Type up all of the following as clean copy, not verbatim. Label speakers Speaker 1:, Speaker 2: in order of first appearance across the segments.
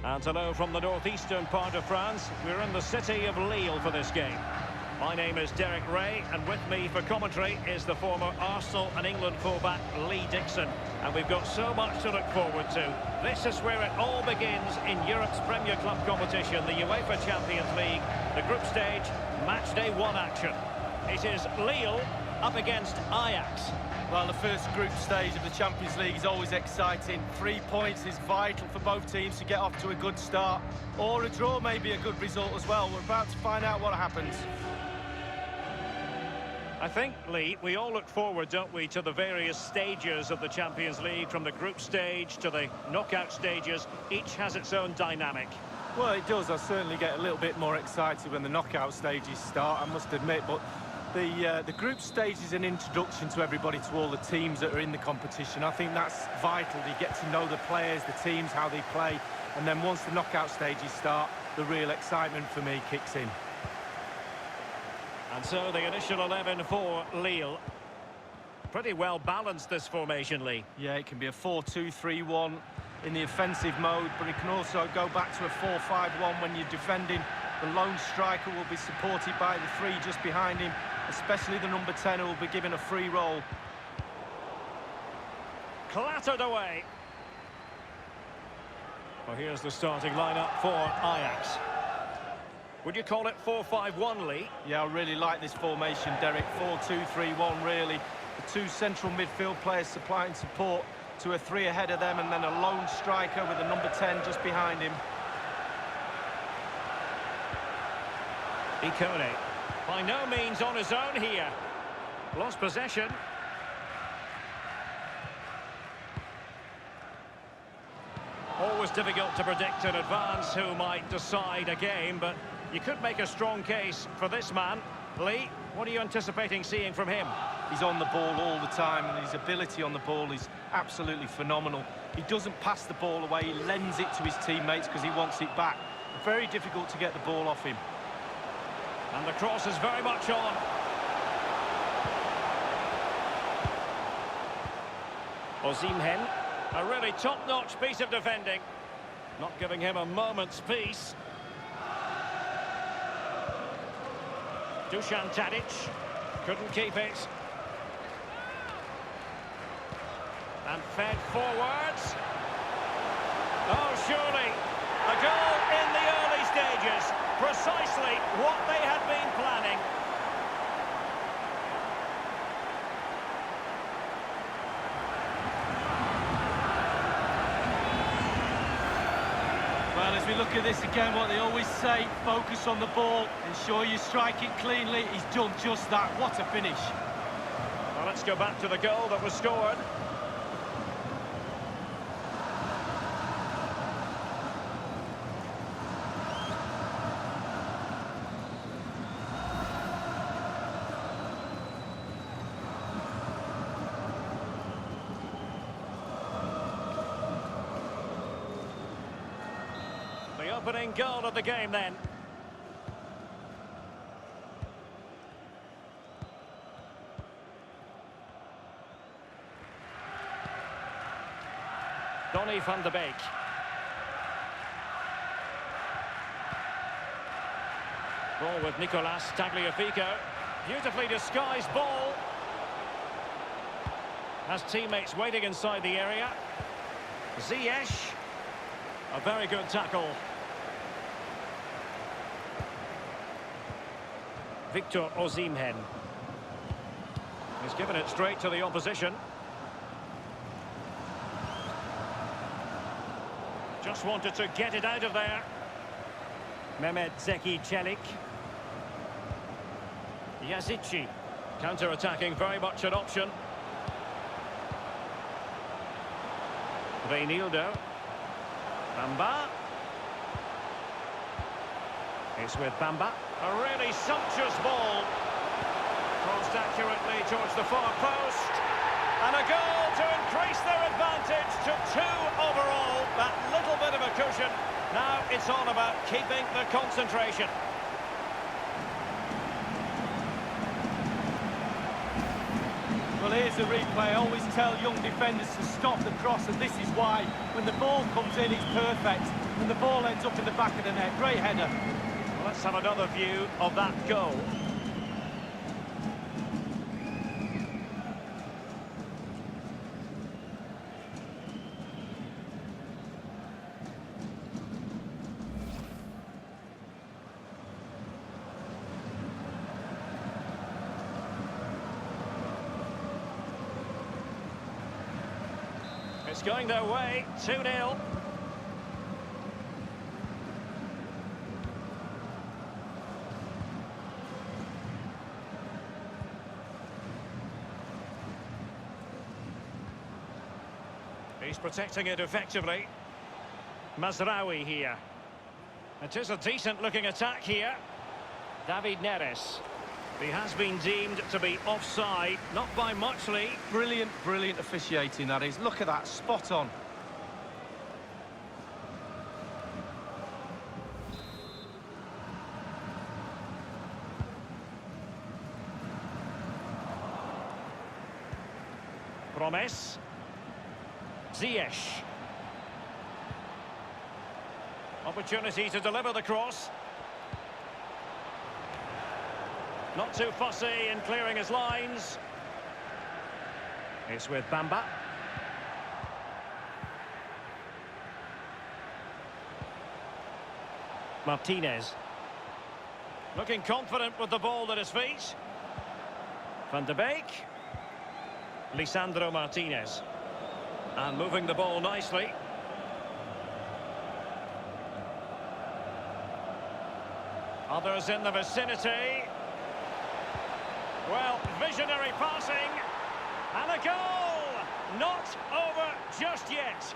Speaker 1: And hello from the northeastern part of France. We're in the city of Lille for this game. My name is Derek Ray, and with me for commentary is the former Arsenal and England fullback Lee Dixon. And we've got so much to look forward to. This is where it all begins in Europe's Premier Club competition, the UEFA Champions League, the group stage, match day 1 action. It is Lille up against Ajax.
Speaker 2: Well, the first group stage of the Champions League is always exciting. 3 points is vital for both teams to get off to a good start. Or a draw may be a good result as well. We're about to find out what happens.
Speaker 1: I think, Lee, we all look forward, don't we, to the various stages of the Champions League, from the group stage to the knockout stages. Each has its own dynamic.
Speaker 2: Well, it does. I certainly get a little bit more excited when the knockout stages start, I must admit. But the group stage is an introduction to everybody, to all the teams that are in the competition. I think that's vital. You get to know the players, the teams, how they play. And then once the knockout stages start, the real excitement for me kicks in.
Speaker 1: And so the initial 11 for Lille. Pretty well balanced, this formation, Lee.
Speaker 2: Yeah, it can be a 4-2-3-1 in the offensive mode, but it can also go back to a 4-5-1 when you're defending. The lone striker will be supported by the 3 just behind him, especially the number 10, who will be given a free roll.
Speaker 1: Clattered away. Well, here's the starting lineup for Ajax. Would you call it 4-5-1, Lee?
Speaker 2: Yeah, I really like this formation, Derek. 4-2-3-1, really. The 2 central midfield players supplying support to a 3 ahead of them, and then a lone striker with a number 10 just behind him.
Speaker 1: Ikone, by no means on his own here. Lost possession. Always difficult to predict in advance who might decide a game, but you could make a strong case for this man. Lee, what are you anticipating seeing from him?
Speaker 2: He's on the ball all the time, and his ability on the ball is absolutely phenomenal. He doesn't pass the ball away, he lends it to his teammates because he wants it back. Very difficult to get the ball off him.
Speaker 1: And the cross is very much on. Osimhen, a really top-notch piece of defending. Not giving him a moment's peace. Dusan Tadic couldn't keep it. And fed forwards. Oh, surely a goal in the early stages. Precisely what they had been planning.
Speaker 2: Well, as we look at this again, what they always say, focus on the ball, ensure you strike it cleanly. He's done just that. What a finish.
Speaker 1: Well, let's go back to the goal that was scored. The opening goal of the game then. Donny van de Beek. Ball with Nicolas Tagliafico. Beautifully disguised ball. Has teammates waiting inside the area. Ziyech. A very good tackle. Victor Osimhen. He's given it straight to the opposition. Just wanted to get it out of there. Mehmet Zeki Çelik. Yazici. Counter-attacking, very much an option. Reinildo. Bamba. It's with Bamba. A really sumptuous ball. Crossed accurately towards the far post. And a goal to increase their advantage to 2 overall. That little bit of a cushion. Now it's all about keeping the concentration.
Speaker 2: Well, Well, here's a replay. I always tell young defenders to stop the cross, and this is why. When the ball comes in, it's perfect. When the ball ends up in the back of the net, great header.
Speaker 1: Well, let's have another view of that goal. It's going their way, 2-0. He's protecting it effectively. Mazraoui here. It is a decent-looking attack here. David Neres. He has been deemed to be offside, not by much, Lee.
Speaker 2: Brilliant, brilliant officiating, that is. Look at that, spot on.
Speaker 1: Promes. Ziyech. Opportunity to deliver the cross. Not too fussy in clearing his lines. It's with Bamba. Martinez. Looking confident with the ball at his feet. Van de Beek. Lisandro Martinez. And moving the ball nicely. Others in the vicinity. Well, visionary passing. And a goal! Not over just yet.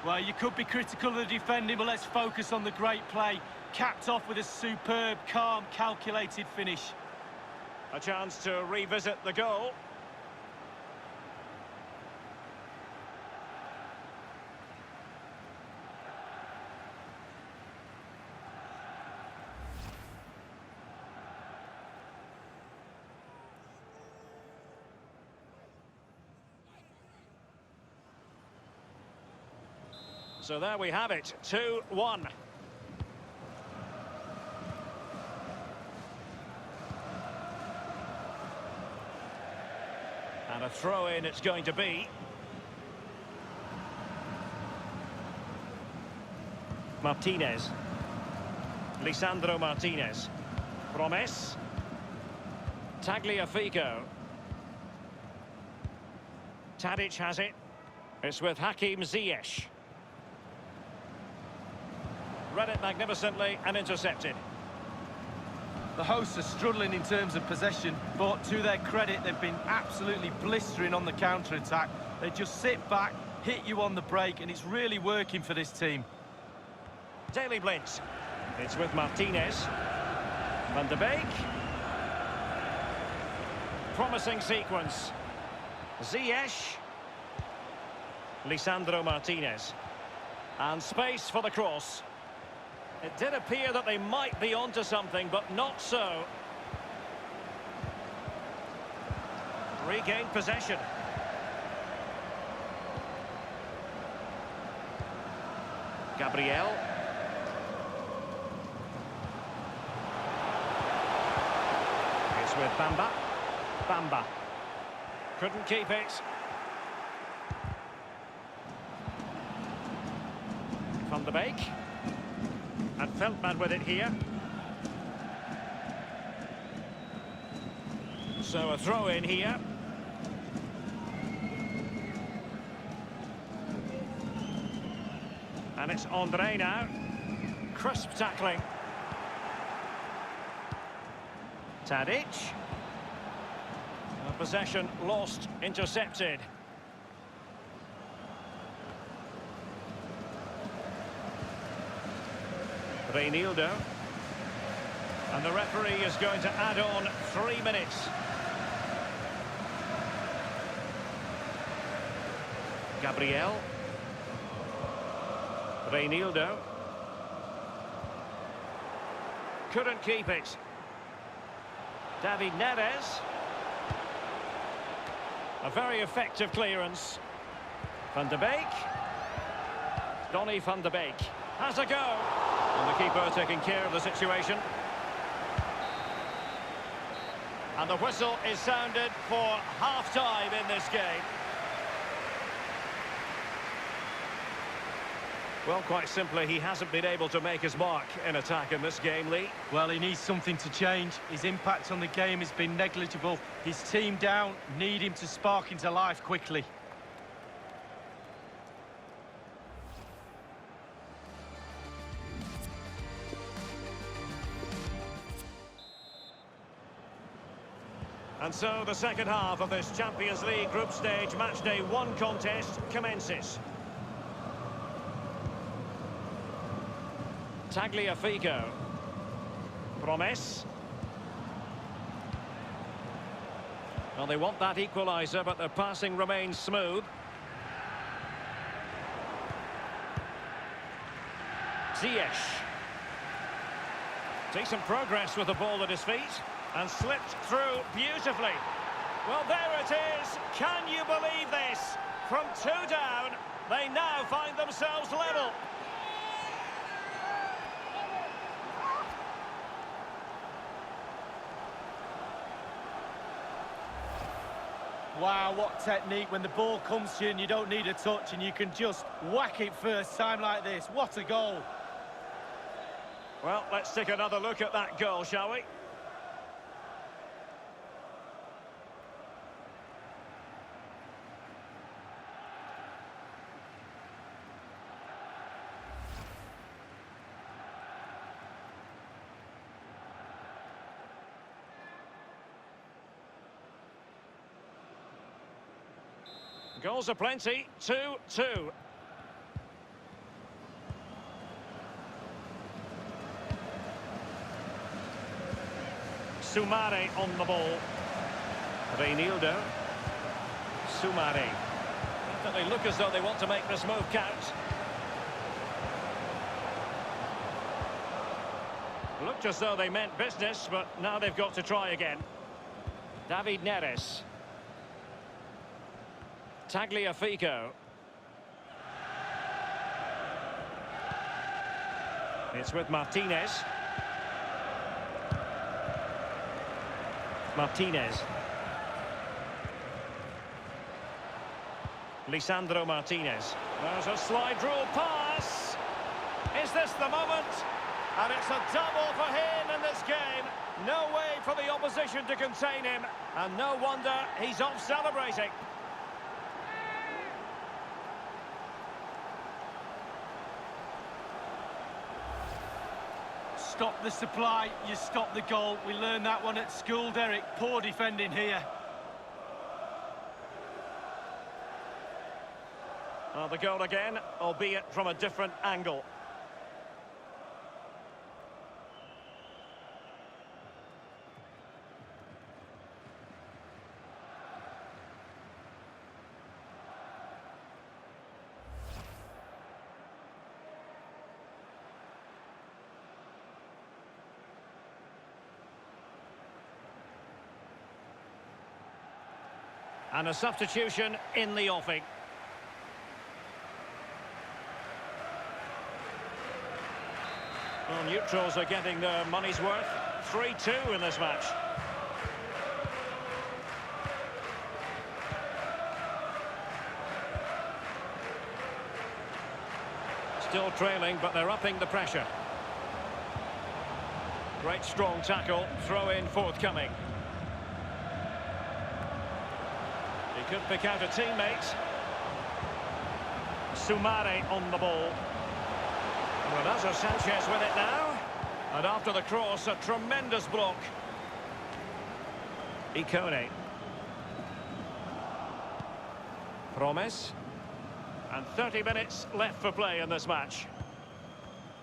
Speaker 2: Well, you could be critical of the defending, but let's focus on the great play. Capped off with a superb, calm, calculated finish.
Speaker 1: A chance to revisit the goal. So there we have it, 2-1. And a throw-in it's going to be. Martinez. Lisandro Martinez. Promes. Tagliafico. Tadic has it. It's with Hakim Ziyech. Read it magnificently and intercepted.
Speaker 2: The hosts are struggling in terms of possession, but to their credit, they've been absolutely blistering on the counter-attack. They just sit back, hit you on the break, and it's really working for this team.
Speaker 1: Daily Blitz. It's with Martinez. Van de Beek. Promising sequence. Ziyech. Lisandro Martinez. And space for the cross. It did appear that they might be onto something, but not so. Regained possession. Gabriel. It's with Bamba. Bamba. Couldn't keep it. Van de Beek. And Feldman with it here. So a throw in here. And it's Andre now. Crisp tackling. Tadic. Possession lost, intercepted. Reinildo. And the referee is going to add on 3 minutes. Gabriel. Reinildo. Couldn't keep it. David Neres. A very effective clearance. Van de Beek. Donny van de Beek has a go. And the keeper taking care of the situation. And the whistle is sounded for half-time in this game. Well, quite simply, he hasn't been able to make his mark in attack in this game, Lee.
Speaker 2: Well, he needs something to change. His impact on the game has been negligible. His team down, need him to spark into life quickly.
Speaker 1: And so the second half of this Champions League group stage matchday 1 contest commences. Tagliafico. Promes. Well, they want that equaliser, but their passing remains smooth. Ziyech. Decent progress with the ball at his feet. And slipped through beautifully. Well, there it is. Can you believe this? From 2 down, they now find themselves level.
Speaker 2: Wow, what technique when the ball comes to you and you don't need a touch and you can just whack it first time like this. What a goal.
Speaker 1: Well, let's take another look at that goal, shall we? Goals are plenty, 2-2. Soumare on the ball. Reinildo. Soumare. They look as though they want to make this move count. Looked as though they meant business, but now they've got to try again. David Neres. Tagliafico. It's with Martinez. Martinez. Lisandro Martinez. There's a slide rule pass. Is this the moment? And it's a double for him in this game. No way for the opposition to contain him. And no wonder he's off celebrating.
Speaker 2: Stop the supply, you stop the goal. We learned that one at school, Derek. Poor defending here.
Speaker 1: Well, the goal again, albeit from a different angle. And a substitution in the offing. Well, neutrals are getting their money's worth. 3-2 in this match. Still trailing, but they're upping the pressure. Great strong tackle, throw in forthcoming. He could pick out a teammate. Soumare on the ball. Well, that's Sanchez with it now. And after the cross, a tremendous block. Ikone. Promes. And 30 minutes left for play in this match.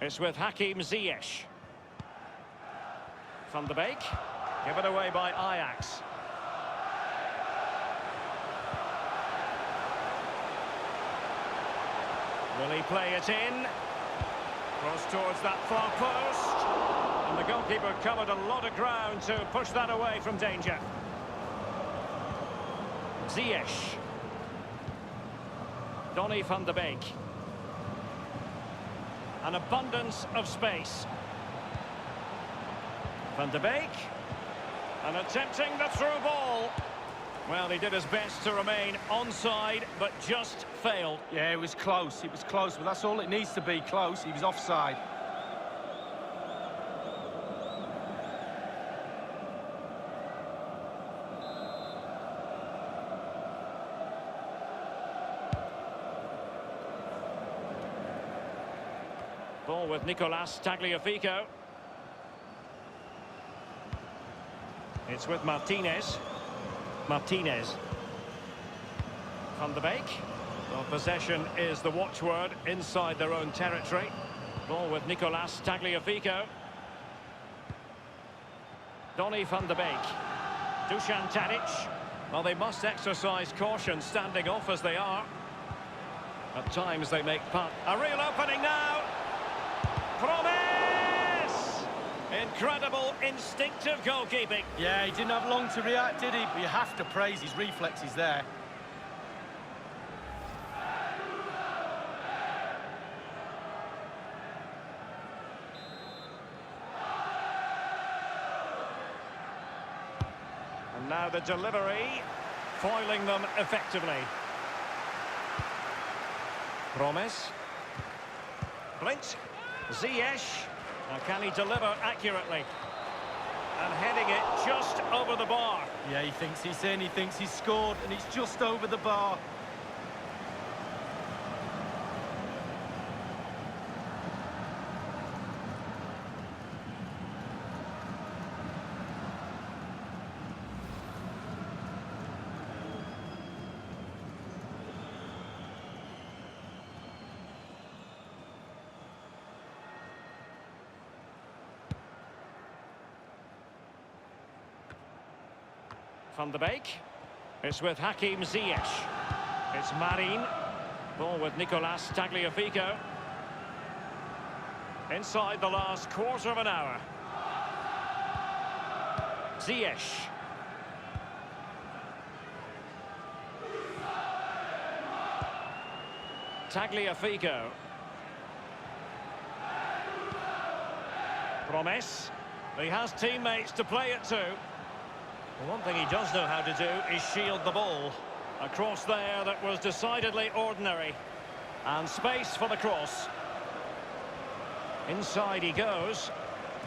Speaker 1: It's with Hakim Ziyech. Van de Beek. Given away by Ajax. Will he play it in? Cross towards that far post. And the goalkeeper covered a lot of ground to push that away from danger. Ziyech. Donny van de Beek. An abundance of space. Van de Beek. And attempting the through ball. Well, he did his best to remain onside, but just failed.
Speaker 2: Yeah, it was close, but that's all it needs to be, close. He was offside.
Speaker 1: Ball with Nicolas Tagliafico. It's with Martinez. Van de Beek. Well, possession is the watchword inside their own territory. Ball with Nicolas Tagliafico. Donny van de Beek. Dusan Tadic. Well, they must exercise caution standing off as they are. At times they make punt. A real opening now. Promise! Incredible instinctive goalkeeping.
Speaker 2: Yeah, he didn't have long to react, did he? But you have to praise his reflexes there.
Speaker 1: And now the delivery, foiling them effectively. Promise. Blint. Ziyech. Now can he deliver accurately? And heading it just over the bar.
Speaker 2: Yeah, he thinks he's in, he thinks he's scored, and it's just over the bar.
Speaker 1: Van de Beek. It's with Hakim Ziyech. It's Marin. Ball with Nicolas Tagliafico. Inside the last quarter of an hour. Ziyech. Tagliafico. Promise. He has teammates to play it to. One thing he does know how to do is shield the ball. A cross there that was decidedly ordinary. And space for the cross. Inside he goes.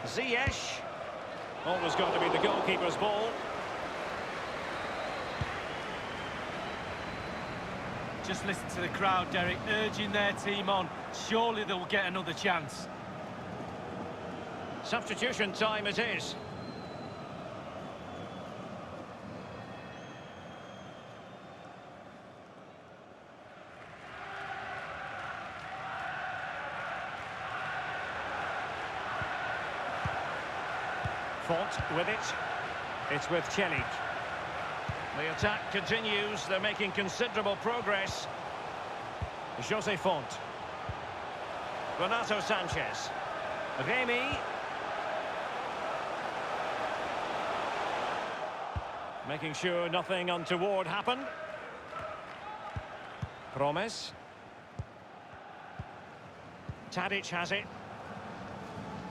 Speaker 1: Ziyech. Always going to be the goalkeeper's ball.
Speaker 2: Just listen to the crowd, Derek, urging their team on. Surely they'll get another chance.
Speaker 1: Substitution time it is. Font with it. It's with Chelik. The attack continues. They're making considerable progress. Jose Font. Renato Sanchez. Remy. Making sure nothing untoward happened. Promise. Tadic has it.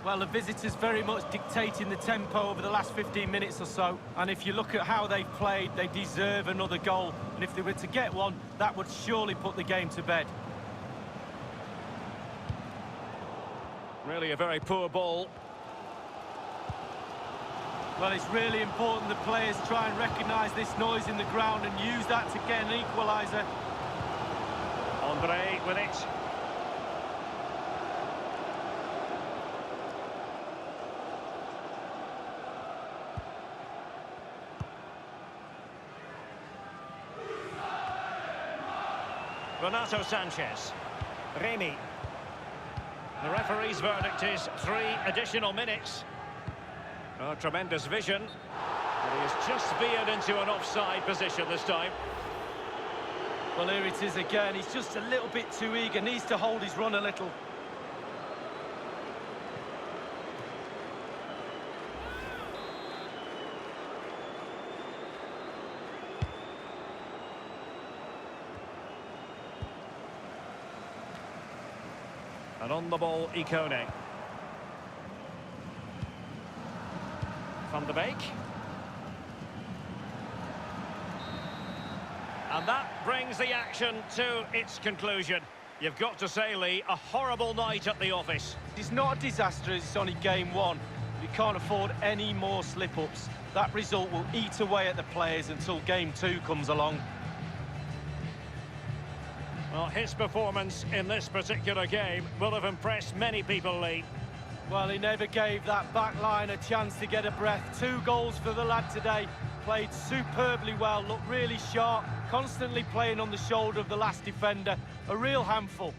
Speaker 2: Well, the visitors very much dictating the tempo over the last 15 minutes or so. And if you look at how they've played, they deserve another goal. And if they were to get one, that would surely put the game to bed.
Speaker 1: Really a very poor ball.
Speaker 2: Well, it's really important the players try and recognise this noise in the ground and use that to get an equaliser.
Speaker 1: Andre with it. Renato Sanchez. Remy. The referee's verdict is 3 additional minutes. Oh, tremendous vision. But he has just veered into an offside position this time.
Speaker 2: Well, here it is again. He's just a little bit too eager. Needs to hold his run a little.
Speaker 1: And on the ball, Ikone. Van de Beek. And that brings the action to its conclusion. You've got to say, Lee, a horrible night at the office.
Speaker 2: It's not a disaster as it's only game one. You can't afford any more slip-ups. That result will eat away at the players until game two comes along.
Speaker 1: Well, his performance in this particular game will have impressed many people, Lee.
Speaker 2: Well, he never gave that back line a chance to get a breath. 2 goals for the lad today. Played superbly well, looked really sharp, constantly playing on the shoulder of the last defender. A real handful.